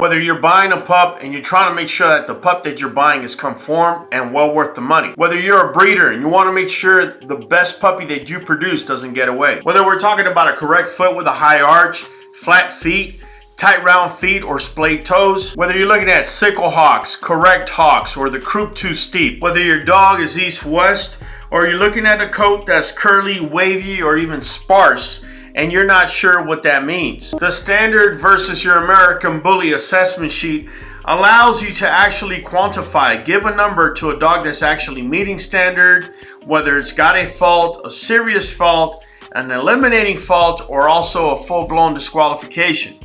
Whether you're buying a pup and you're trying to make sure that the pup that you're buying is conform and well worth the money. Whether you're a breeder and you want to make sure the best puppy that you produce doesn't get away. Whether we're talking about a correct foot with a high arch, flat feet, tight round feet, or splayed toes. Whether you're looking at sickle hocks, correct hocks, or the croup too steep. Whether your dog is east-west, or you're looking at a coat that's curly, wavy, or even sparse, and you're not sure what that means. The standard versus your American Bully assessment sheet allows you to actually quantify, give a number to a dog that's actually meeting standard, whether it's got a fault, a serious fault, an eliminating fault, or also a full-blown disqualification.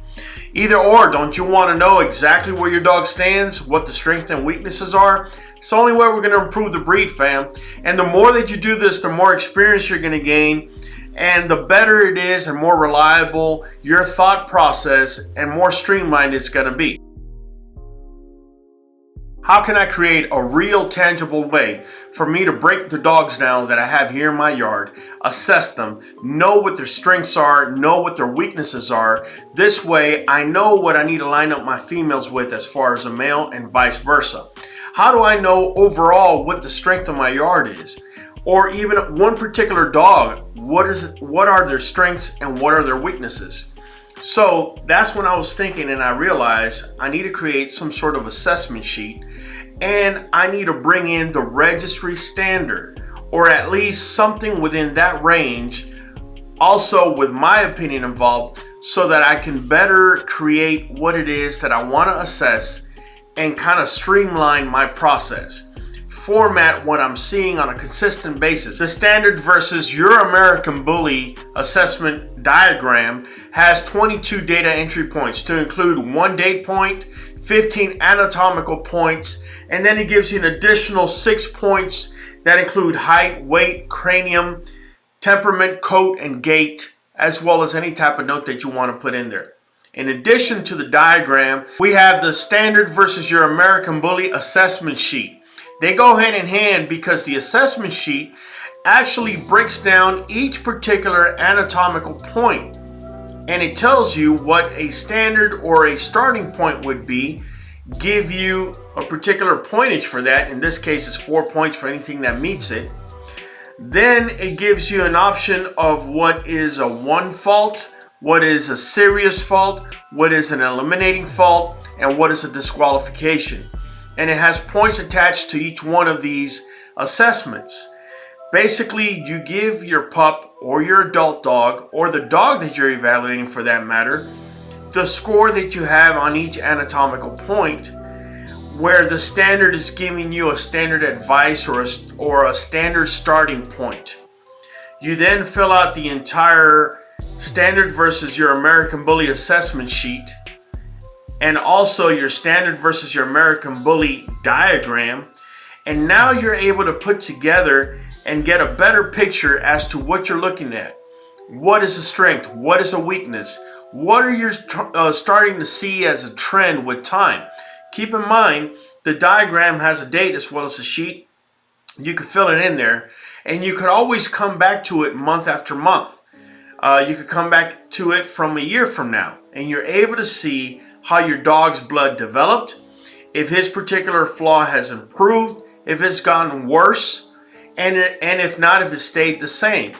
Either or, don't you want to know exactly where your dog stands, what the strengths and weaknesses are? It's the only way we're going to improve the breed, fam. And the more that you do this, the more experience you're going to gain, and the better it is and more reliable your thought process and more streamlined it's going to be. How can I create a real tangible way for me to break the dogs down that I have here in my yard, assess them, know what their strengths are, know what their weaknesses are? This way I know what I need to line up my females with as far as a male and vice versa. How do I know overall what the strength of my yard is? Or even one particular dog, what are their strengths and what are their weaknesses? So that's when I was thinking, and I realized I need to create some sort of assessment sheet, and I need to bring in the registry standard, or at least something within that range, also with my opinion involved, so that I can better create what it is that I want to assess and kind of streamline my process. Format what I'm seeing on a consistent basis. The standard versus your American Bully assessment diagram has 22 data entry points to include 1 date point, 15 anatomical points, and then it gives you an additional 6 points that include height, weight, cranium, temperament, coat, and gait, as well as any type of note that you want to put in there. In addition to the diagram, we have the standard versus your American Bully assessment sheet. They go hand in hand because the assessment sheet actually breaks down each particular anatomical point, and it tells you what a standard or a starting point would be, give you a particular pointage for that. In this case, it's 4 points for anything that meets it. Then it gives you an option of what is a 1 fault, what is a serious fault, what is an eliminating fault, and what is a disqualification. And it has points attached to each one of these assessments. Basically, you give your pup or your adult dog, or the dog that you're evaluating for that matter, the score that you have on each anatomical point, where the standard is giving you a standard advice or a standard starting point. You then fill out the entire standard versus your American Bully assessment sheet, and also your standard versus your American Bully diagram. And now you're able to put together and get a better picture as to what you're looking at. What is a strength? What is a weakness? What are you starting to see as a trend with time? Keep in mind, the diagram has a date as well as a sheet. You can fill it in there, and you could always come back to it month after month. You could come back to it from a year from now, and you're able to see how your dog's blood developed, if his particular flaw has improved, if it's gotten worse, and if not, if it stayed the same.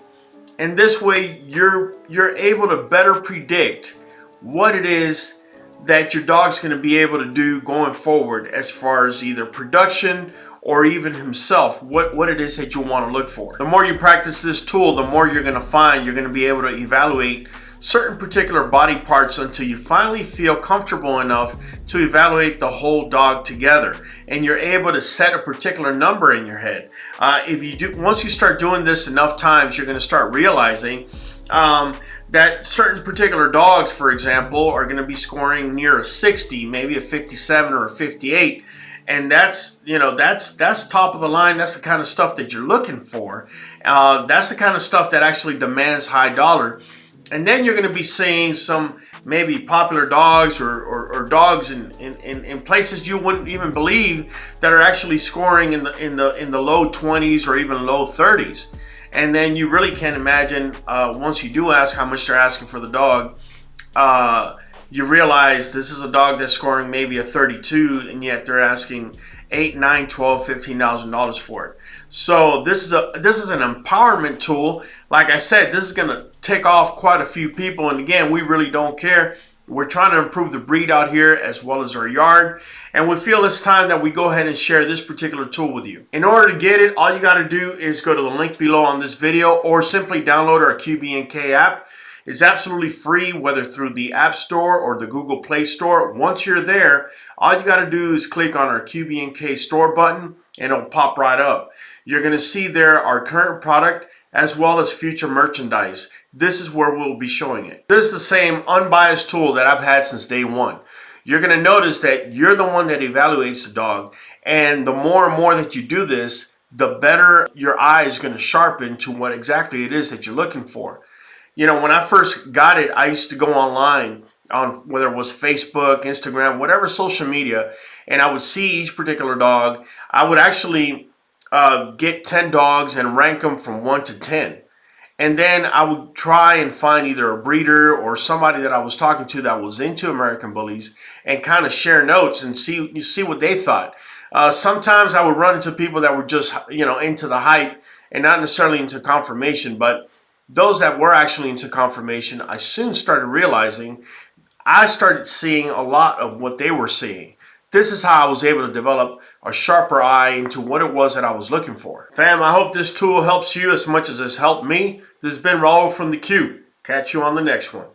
And this way, you're able to better predict what it is that your dog's going to be able to do going forward as far as either production or even himself, what it is that you want to look for. The more you practice this tool, the more you're going to find you're going to be able to evaluate certain particular body parts until you finally feel comfortable enough to evaluate the whole dog together, and you're able to set a particular number in your head. Once you start doing this enough times, you're going to start realizing that certain particular dogs, for example, are going to be scoring near a 60, maybe a 57 or a 58. And that's top of the line. That's the kind of stuff that you're looking for. That's the kind of stuff that actually demands high dollar. And then you're going to be seeing some maybe popular dogs or dogs in places you wouldn't even believe that are actually scoring in the low 20s or even low 30s. And then you really can't imagine once you do ask how much they're asking for the dog, you realize this is a dog that's scoring maybe a 32, and yet they're asking $8, $9, $12, $15,000 for it. So this is an empowerment tool. Like I said, this is going to tick off quite a few people, and again, we really don't care. We're trying to improve the breed out here as well as our yard, and we feel it's time that we go ahead and share this particular tool with you. In order to get it, all you got to do is go to the link below on this video or simply download our QB&K app. It's absolutely free, whether through the App Store or the Google Play Store. Once you're there, all you got to do is click on our QB&K Store button and it'll pop right up. You're going to see there our current product as well as future merchandise. This is where we'll be showing it. This is the same unbiased tool that I've had since day one. You're going to notice that you're the one that evaluates the dog, and the more and more that you do this, the better your eye is going to sharpen to what exactly it is that you're looking for. You know, when I first got it, I used to go online on whether it was Facebook, Instagram, whatever social media, and I would see each particular dog. I would actually get 10 dogs and rank them from 1 to 10. And then I would try and find either a breeder or somebody that I was talking to that was into American Bullies and kind of share notes and see what they thought. Sometimes I would run into people that were just, you know, into the hype and not necessarily into conformation, but those that were actually into conformation, I soon started realizing I started seeing a lot of what they were seeing. This is how I was able to develop a sharper eye into what it was that I was looking for. Fam, I hope this tool helps you as much as it's helped me. This has been Raul from the Q. Catch you on the next one.